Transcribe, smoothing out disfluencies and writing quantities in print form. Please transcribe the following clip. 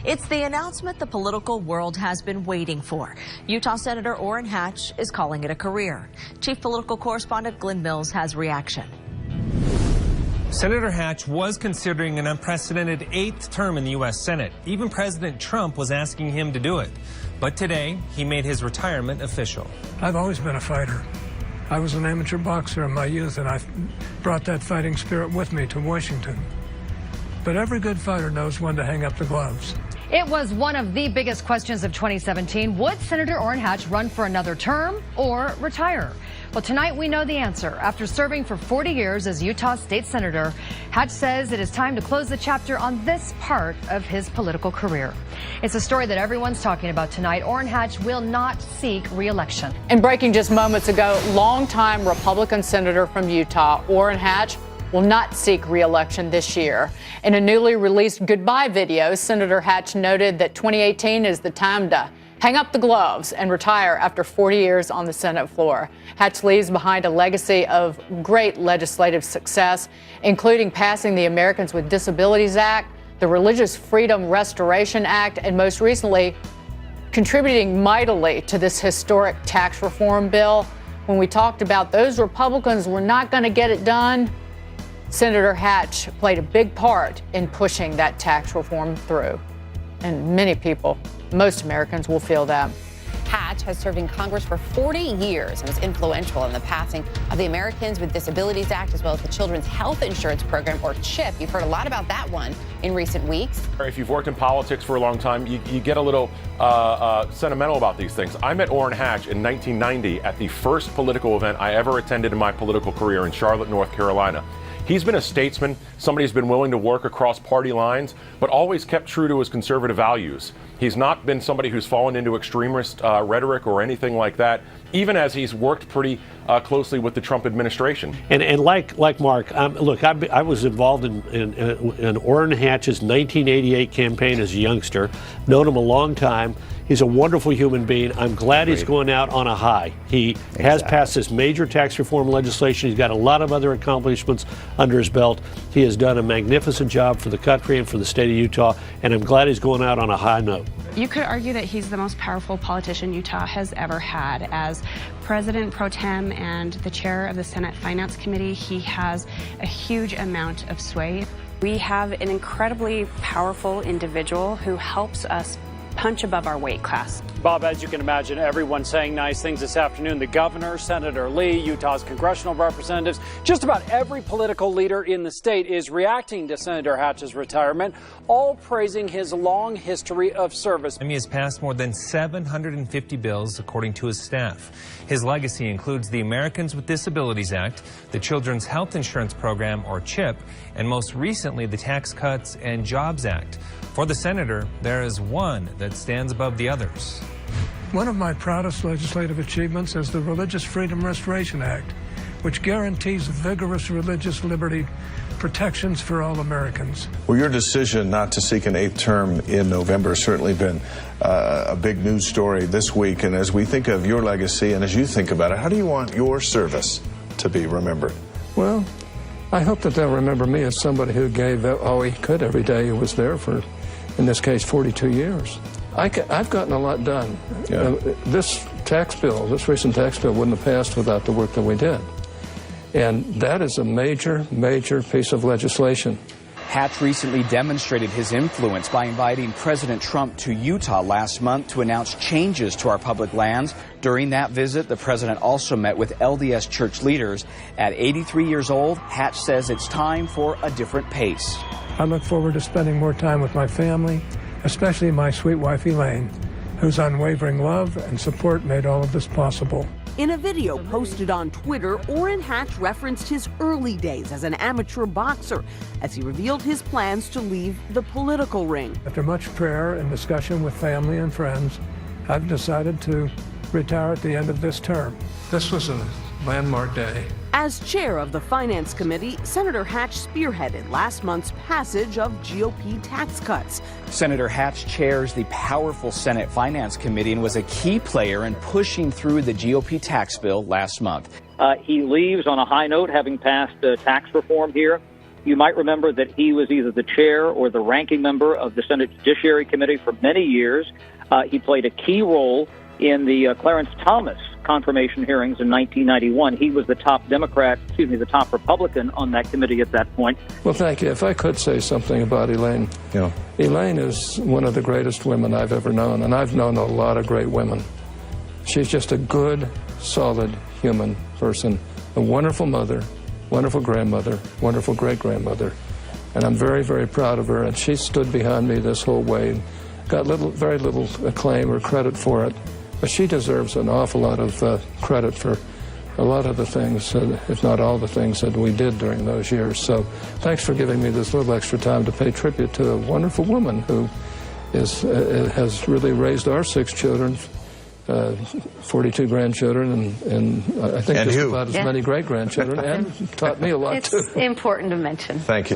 It's the announcement the political world has been waiting for. Utah Senator Orrin Hatch is calling it a career. Chief political correspondent Glenn Mills has reaction. Senator Hatch was considering an unprecedented 8th term in the U.S. Senate. Even President Trump was asking him to do it. But today, he made his retirement official. I've always been a fighter. I was an amateur boxer in my youth, and I brought that fighting spirit with me to Washington. But every good fighter knows when to hang up the gloves. It was one of the biggest questions of 2017. Would Senator Orrin Hatch run for another term or retire? Well, tonight we know the answer. After serving for 40 years as Utah State Senator, Hatch says it is time to close the chapter on this part of his political career. It's a story that everyone's talking about tonight. Orrin Hatch will not seek re-election. And breaking just moments ago, longtime Republican Senator from Utah, Orrin Hatch, will not seek re-election this year. In a newly released goodbye video, Senator Hatch noted that 2018 is the time to hang up the gloves and retire after 40 years on the Senate floor. Hatch leaves behind a legacy of great legislative success, including passing the Americans with Disabilities Act, the Religious Freedom Restoration Act, and most recently, contributing mightily to this historic tax reform bill. When we talked about those Republicans were not going to get it done, Senator Hatch played a big part in pushing that tax reform through. And many people, most Americans, will feel that. Hatch has served in Congress for 40 years and was influential in the passing of the Americans with Disabilities Act, as well as the Children's Health Insurance Program, or CHIP. You've heard a lot about that one in recent weeks. If you've worked in politics for a long time, you get a little sentimental about these things. I met Orrin Hatch in 1990 at the first political event I ever attended in my political career in Charlotte, North Carolina. He's been a statesman, somebody who's been willing to work across party lines, but always kept true to his conservative values. He's not been somebody who's fallen into extremist rhetoric or anything like that, even as he's worked pretty closely with the Trump administration. And like Mark, look, I was involved in Orrin Hatch's 1988 campaign as a youngster, known him a long time. He's a wonderful human being. I'm glad he's going out on a high. He has passed this major tax reform legislation. He's got a lot of other accomplishments under his belt. He has done a magnificent job for the country and for the state of Utah, and I'm glad he's going out on a high note. You could argue that he's the most powerful politician Utah has ever had. As President Pro Tem and the chair of the Senate Finance Committee, he has a huge amount of sway. We have an incredibly powerful individual who helps us punch above our weight class. Bob, as you can imagine, everyone saying nice things this afternoon. The governor, Senator Lee, Utah's congressional representatives, just about every political leader in the state is reacting to Senator Hatch's retirement, all praising his long history of service. He has passed more than 750 bills, according to his staff. His legacy includes the Americans with Disabilities Act, the Children's Health Insurance Program, or CHIP, and most recently the Tax Cuts and Jobs Act. For the senator, there is one that stands above the others. One of my proudest legislative achievements is the Religious Freedom Restoration Act, which guarantees vigorous religious liberty protections for all Americans. Well, your decision not to seek an 8th term in November has certainly been a big news story this week. And as we think of your legacy and as you think about it, how do you want your service to be remembered? Well, I hope that they'll remember me as somebody who gave all he could every day who was there for, in this case, 42 years. I've gotten a lot done. Yeah. This recent tax bill wouldn't have passed without the work that we did. And that is a major, major piece of legislation. Hatch recently demonstrated his influence by inviting President Trump to Utah last month to announce changes to our public lands. During that visit, the president also met with LDS church leaders. At 83 years old, Hatch says it's time for a different pace. I look forward to spending more time with my family, especially my sweet wife Elaine, whose unwavering love and support made all of this possible. In a video posted on Twitter, Orrin Hatch referenced his early days as an amateur boxer as he revealed his plans to leave the political ring. After much prayer and discussion with family and friends, I've decided to retire at the end of this term. This was a landmark day. As chair of the Finance Committee, Senator Hatch spearheaded last month's passage of GOP tax cuts. Senator Hatch chairs the powerful Senate Finance Committee and was a key player in pushing through the GOP tax bill last month. He leaves on a high note, having passed tax reform here You might remember that he was either the chair or the ranking member of the Senate Judiciary Committee for many years. He played a key role in the Clarence Thomas confirmation hearings in 1991. He was the top the top Republican on that committee at that point. Well, thank you. If I could say something about Elaine. Yeah. Elaine is one of the greatest women I've ever known, and I've known a lot of great women. She's just a good, solid human person, a wonderful mother, wonderful grandmother, wonderful great-grandmother, and I'm very, very proud of her, and she stood behind me this whole way, got very little acclaim or credit for it, but she deserves an awful lot of credit for a lot of the things, if not all the things that we did during those years. So thanks for giving me this little extra time to pay tribute to a wonderful woman who has really raised our 6 children, 42 grandchildren, and I think just about as many great-grandchildren, and taught me a lot, too. It's important to mention. Thank you.